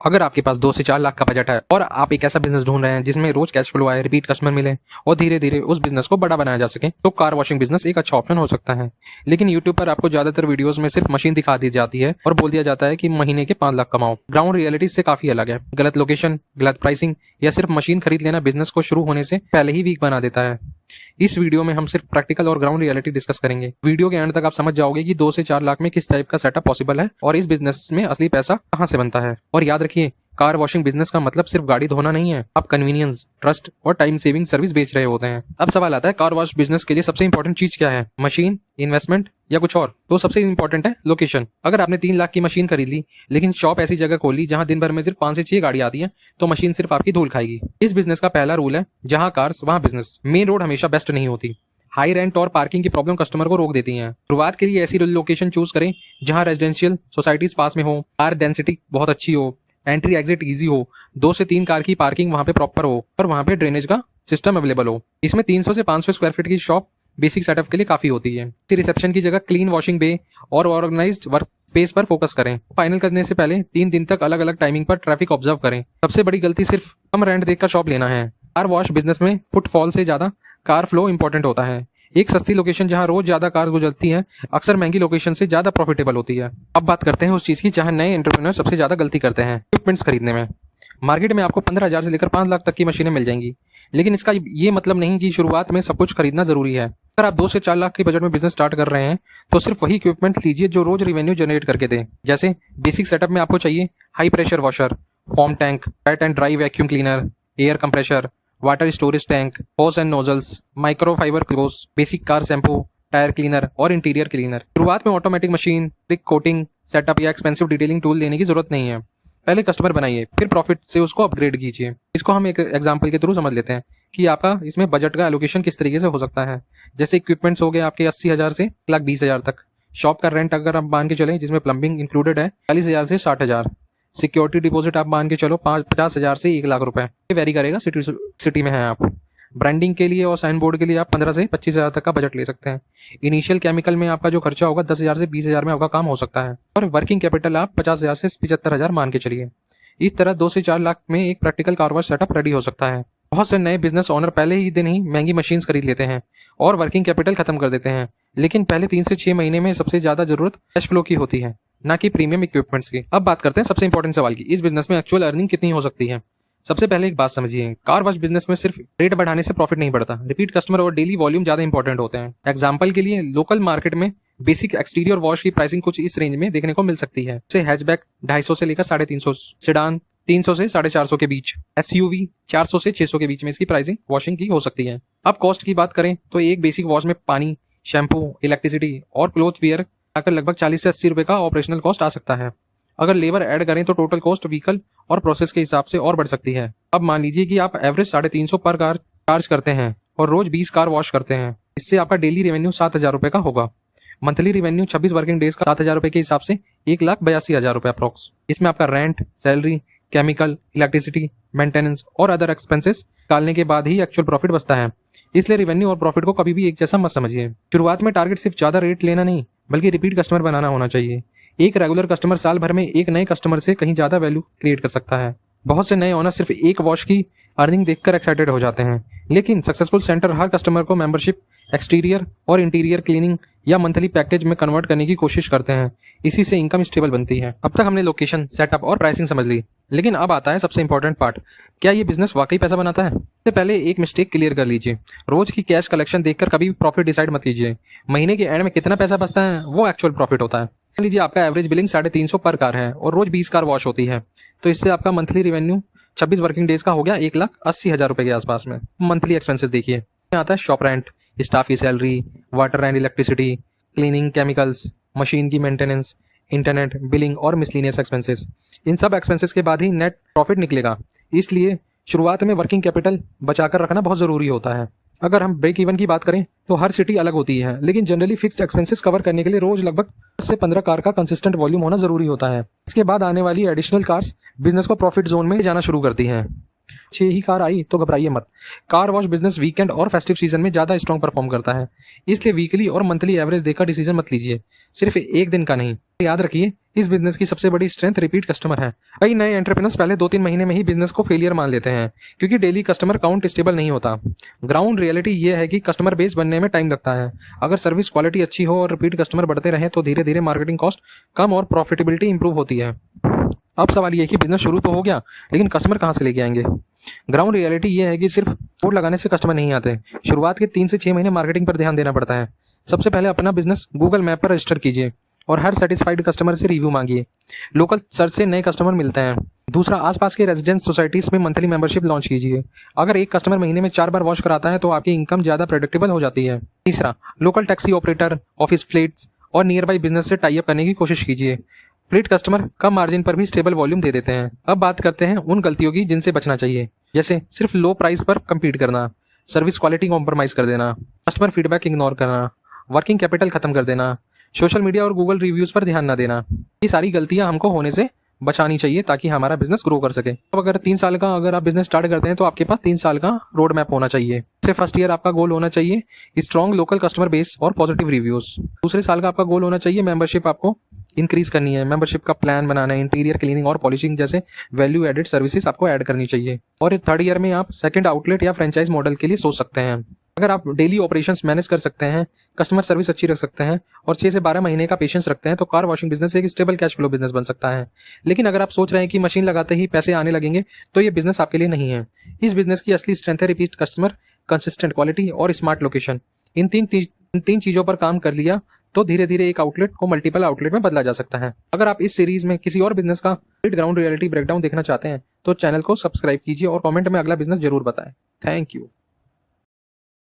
अगर आपके पास 2 से 4 लाख का बजट है और आप एक ऐसा बिजनेस ढूंढ रहे हैं जिसमें रोज कैश फ्लो आए, रिपीट कस्टमर मिले और धीरे धीरे उस बिजनेस को बड़ा बनाया जा सके, तो कार वॉशिंग बिजनेस एक अच्छा ऑप्शन हो सकता है। लेकिन यूट्यूब पर आपको ज्यादातर वीडियोस में सिर्फ मशीन दिखा दी जाती है और बोल दिया जाता है कि महीने के 5 लाख कमाओ। ग्राउंड रियलिटी से काफी अलग है। गलत लोकेशन, गलत प्राइसिंग या सिर्फ मशीन खरीद लेना बिजनेस को शुरू होने से पहले ही वीक बना देता है। इस वीडियो में हम सिर्फ प्रैक्टिकल और ग्राउंड रियलिटी डिस्कस करेंगे। वीडियो के एंड तक आप समझ जाओगे कि 2 से 4 लाख में किस टाइप का सेटअप पॉसिबल है और इस बिजनेस में असली पैसा कहां से बनता है। और याद रखिए, कार वॉशिंग बिजनेस का मतलब सिर्फ गाड़ी धोना नहीं है। आप कन्वीनियंस, ट्रस्ट और टाइम सेविंग सर्विस बेच रहे होते हैं। अब सवाल आता है, कार वॉश बिजनेस के लिए सबसे इंपॉर्टेंट चीज क्या है? मशीन, इन्वेस्टमेंट या कुछ और? तो सबसे इंपॉर्टेंट है लोकेशन। अगर आपने 3 लाख की मशीन खरीद ली लेकिन शॉप ऐसी जगह खोली जहां दिन भर में सिर्फ 5 से 6 गाड़ी आती है, तो मशीन सिर्फ आपकी धूल खाएगी। इस बिजनेस का पहला रूल है, जहां कार्स वहां बिजनेस। मेन रोड हमेशा बेस्ट नहीं होती। हाई रेंट और पार्किंग की प्रॉब्लम कस्टमर को रोक देती हैं। शुरुआत के लिए ऐसी लोकेशन चूज करें जहां रेजिडेंशियल सोसाइटीज पास में हो, कार डेंसिटी बहुत अच्छी हो, एंट्री एग्जिट इजी हो, 2 से 3 कार की पार्किंग वहां पे प्रॉपर हो और वहां पे ड्रेनेज का सिस्टम अवेलेबल हो। इसमें 300 से 500 स्क्वायर फीट की शॉप बेसिक सेटअप के लिए काफी होती है। रिसेप्शन की जगह क्लीन वॉशिंग बे और ऑर्गेनाइज्ड वर्क स्पेस पर फोकस करें। फाइनल करने से पहले 3 दिन तक अलग अलग टाइमिंग पर ट्रैफिक ऑब्जर्व करें। सबसे बड़ी गलती सिर्फ कम रेंट देखकर शॉप लेना है। कार वॉश बिजनेस में फुटफॉल से ज्यादा कार फ्लो इंपॉर्टेंट होता है। एक सस्ती लोकेशन जहां रोज ज्यादा कार गुजरती हैं, अक्सर महंगी लोकेशन से ज्यादा प्रॉफिटेबल होती है। अब बात करते हैं उस चीज की जहां नए एंटरप्रेन्योर सबसे ज्यादा गलती करते हैं, इक्विपमेंट्स खरीदने में। मार्केट में आपको 15,000 से लेकर 5 लाख तक की मशीनें मिल जाएंगी, लेकिन इसका ये मतलब नहीं कि शुरुआत में सब कुछ खरीदना जरूरी है। अगर आप 2 से 4 लाख के बजट में बिजनेस स्टार्ट कर रहे हैं, तो सिर्फ वही इक्विपमेंट लीजिए जो रोज रेवेन्यू जनरेट करके दे। जैसे बेसिक सेटअप में आपको चाहिए high pressure washer, foam tank, wet and dry vacuum cleaner, air compressor, water storage tank, hose and nozzles, microfibre cloth, basic car shampoo, tyre cleaner और इंटीरियर क्लीनर। शुरुआत में automatic machine, ट्रिक coating setup या expensive detailing tool लेने की जरूरत नहीं है। पहले कस्टमर बनाइए, फिर प्रॉफिट से उसको अपग्रेड कीजिए। इसको हम एक एग्जांपल के थ्रू समझ लेते हैं कि आपका इसमें बजट का एलोकेशन किस तरीके से हो सकता है। जैसे इक्विपमेंट्स हो गए आपके 80,000 से 1,20,000 तक। शॉप का रेंट अगर आप मान के चले जिसमें प्लम्बिंग इंक्लूडेड है, 40,000 से 60,000। सिक्योरिटी डिपॉजिट आप मान के चलो 50,000 से 1 लाख रुपए। ये वेरी करेगा सिटी में है आप। ब्रांडिंग के लिए और साइन बोर्ड के लिए आप 15 से 25,000 तक का बजट ले सकते हैं। इनिशियल केमिकल में आपका जो खर्चा होगा 10,000 से 20,000 में आपका काम हो सकता है। और वर्किंग कैपिटल आप 50,000 से 75,000 मान के चलिए। इस तरह 2 से 4 लाख में एक practical car wash setup ready हो सकता है। बहुत से नए बिजनेस ओनर पहले ही दिन ही महंगी मशीन्स खरीद लेते हैं और वर्किंग कैपिटल खत्म कर देते हैं, लेकिन पहले 3 से 6 महीने में सबसे ज्यादा जरूरत कैश फ्लो की होती है, ना कि प्रीमियम इक्विपमेंट्स की। अब बात करते हैं सबसे इंपॉर्टेंट सवाल की, इस बिजनेस में एक्चुअल अर्निंग कितनी हो सकती है। सबसे पहले एक बात समझिए, कार वॉश बिजनेस में सिर्फ रेट बढ़ाने से प्रॉफिट नहीं बढ़ता। रिपीट कस्टमर और डेली वॉल्यूम ज्यादा इंपॉर्टेंट होते हैं। एग्जांपल के लिए लोकल मार्केट में बेसिक एक्सटीरियर वॉश की प्राइसिंग कुछ इस रेंज में देखने को मिल सकती है। जैसे हैचबैक 250 से लेकर 350, सेडान 300 से 450 के बीच, एसयूवी 400 से 600 के बीच में इसकी प्राइसिंग वॉशिंग की हो सकती है। अब कॉस्ट की बात करें तो एक बेसिक वॉश में पानी, शैम्पू, इलेक्ट्रिसिटी और क्लोथ वेयर आकर लगभग 40 से 80 रुपए का ऑपरेशनल कॉस्ट आ सकता है। अगर लेबर ऐड करें तो टोटल कॉस्ट व्हीकल और प्रोसेस के हिसाब से और बढ़ सकती है। अब मान लीजिए कि आप एवरेज 350 पर कार चार्ज करते हैं और रोज 20 कार वॉश करते हैं। इससे आपका डेली रेवेन्यू 7,000 रुपए का होगा। मंथली रेवेन्यू 26 वर्किंग डेज का 7,000 रुपए के हिसाब से 1,82,000 रुपए अप्रोक्स। इसमें आपका rent, salary, chemical, electricity, maintenance और अदर एक्सपेंसेस निकालने के बाद ही एक्चुअल प्रॉफिट बचता है। इसलिए रेवेन्यू और प्रॉफिट को कभी भी एक जैसा मत समझिए। शुरुआत में टारगेट सिर्फ ज्यादा रेट लेना नहीं, बल्कि रिपीट कस्टमर बनाना होना चाहिए। एक रेगुलर कस्टमर साल भर में एक नए कस्टमर से कहीं ज्यादा वैल्यू क्रिएट कर सकता है। बहुत से नए ओनर सिर्फ एक वॉश की अर्निंग देखकर एक्साइटेड हो जाते हैं, लेकिन सक्सेसफुल सेंटर हर कस्टमर को मेंबरशिप, एक्सटीरियर और इंटीरियर क्लीनिंग या मंथली पैकेज में कन्वर्ट करने की कोशिश करते हैं। इसी से इनकम स्टेबल बनती है। अब तक हमने लोकेशन, सेटअप और प्राइसिंग समझ ली, लेकिन अब आता है सबसे इंपॉर्टेंट पार्ट, क्या ये बिजनेस वाकई पैसा बनाता है? इससे पहले एक मिस्टेक क्लियर कर लीजिए, रोज की कैश कलेक्शन देखकर कभी भी प्रॉफिट डिसाइड मत कीजिए। महीने के एंड में कितना पैसा बचता है वो एक्चुअल प्रॉफिट होता है। मान लीजिए आपका एवरेज बिलिंग 350 पर कार है और रोज 20 कार वॉश होती है, तो इससे आपका मंथली रेवेन्यू 26 वर्किंग डेज का हो गया 1,80,000 रुपए के आसपास में। मंथली एक्सपेंसेस देखिए, आता है शॉप रेंट, स्टाफ की salary, water and electricity, cleaning, chemicals, machine की मेंटेनेंस, इंटरनेट, बिलिंग और मिसलिनियस एक्सपेंसेस। इन सब एक्सपेंसेस के बाद ही नेट प्रॉफिट निकलेगा। इसलिए शुरुआत में वर्किंग कैपिटल बचाकर रखना बहुत जरूरी होता है। अगर हम ब्रेक इवन की बात करें तो हर सिटी अलग होती है, लेकिन जनरली फिक्स्ड एक्सपेंसेस कवर करने के लिए रोज लगभग 10 से 15 कार का कंसिस्टेंट वॉल्यूम होना जरूरी होता है। इसके बाद आने वाली एडिशनल कार्स बिजनेस को प्रॉफिट जोन में जाना शुरू करती हैं। 6 ही कार आई तो घबराइए मत। कार वॉश बिजनेस वीकेंड और फेस्टिव सीजन में ज्यादा स्ट्रॉन्ग परफॉर्म करता है, इसलिए वीकली और मंथली एवरेज देखकर डिसीजन मत लीजिए, सिर्फ एक दिन का नहीं। याद रखिए, इस बिजनेस की सबसे बड़ी स्ट्रेंथ रिपीट कस्टमर है। कई नए एंटरप्रेन्योर्स पहले 2-3 महीने में ही बिजनेस को फेलियर मान लेते हैं, क्योंकि डेली कस्टमर काउंट स्टेबल नहीं होता। ग्राउंड रियलिटी ये है कि कस्टमर बेस बनने में टाइम लगता है। अगर सर्विस क्वालिटी अच्छी हो और रिपीट कस्टमर बढ़ते रहे तो धीरे धीरे मार्केटिंग कॉस्ट कम और प्रॉफिटेबिलिटी इंप्रूव होती है। अब सवाल ये है कि बिजनेस शुरू तो हो गया, लेकिन कस्टमर कहाँ से लेके आएंगे। ग्राउंड रियलिटी ये है कि सिर्फ बोर्ड लगाने से कस्टमर नहीं आते। शुरुआत के 3 से 6 महीने मार्केटिंग पर ध्यान देना पड़ता है। सबसे पहले अपना बिजनेस गूगल मैप पर रजिस्टर कीजिए और हर सेटिस्फाइड कस्टमर से रिव्यू मांगिए। लोकल सर्च से नए कस्टमर मिलते हैं। दूसरा, आसपास के रेजिडेंस सोसाइटीज में मंथली मेंबरशिप लॉन्च कीजिए। अगर एक कस्टमर महीने में 4 बार वॉश कराता है तो आपकी इनकम ज्यादा प्रेडिक्टेबल हो जाती है। तीसरा, local taxi operator, office fleets और नियर बाई बिजनेस से टाई अप करने की कोशिश कीजिए। फ्लीट कस्टमर कम मार्जिन पर भी स्टेबल वॉल्यूम दे देते हैं। अब बात करते हैं उन गलतियों की जिनसे बचना चाहिए, जैसे सिर्फ लो प्राइस पर कम्पीट करना, सर्विस क्वालिटी कॉम्प्रोमाइज कर देना, कस्टमर फीडबैक इग्नोर करना, वर्किंग कैपिटल खत्म कर देना, सोशल मीडिया और गूगल रिव्यूज पर ध्यान न देना। ये सारी गलतियां हमको होने से बचानी चाहिए ताकि हमारा बिजनेस ग्रो कर सके। अब अगर 3 साल का अगर आप बिजनेस स्टार्ट करते हैं तो आपके पास 3 साल का रोड मैप होना चाहिए। जैसे फर्स्ट ईयर आपका गोल होना चाहिए स्ट्रॉन्ग लोकल कस्टमर बेस और पॉजिटिव रिव्यूज। दूसरे साल का आपका गोल होना चाहिए मेंबरशिप आपको इंक्रीज करनी है, मेंबरशिप का प्लान बनाना है, इंटीरियर क्लीनिंग और पॉलिशिंग जैसे वैल्यू एडेड सर्विसेज आपको ऐड करनी चाहिए। और थर्ड ईयर में आप सेकंड आउटलेट या फ्रेंचाइज मॉडल के लिए सोच सकते हैं। अगर आप डेली ऑपरेशंस मैनेज कर सकते हैं, कस्टमर सर्विस अच्छी रख सकते हैं और 6 से 12 महीने का पेशेंस रखते हैं तो कार वॉशिंग बिजनेस एक स्टेबल कैश फ्लो बिजनेस बन सकता है। लेकिन अगर आप सोच रहे हैं कि मशीन लगाते ही पैसे आने लगेंगे तो ये बिजनेस आपके लिए नहीं है। इस बिजनेस की असली स्ट्रेंथ है रिपीट कस्टमर, कंसिस्टेंट क्वालिटी और स्मार्ट लोकेशन। इन तीन चीजों पर काम कर लिया तो धीरे धीरे एक आउटलेट को मल्टीपल आउटलेट में बदला जा सकता है। अगर आप इस सीरीज में किसी और बिजनेस का ग्राउंड रियलिटी ब्रेकडाउन देखना चाहते हैं तो चैनल को सब्सक्राइब कीजिए और कमेंट में अगला बिजनेस जरूर बताएं। Thank you.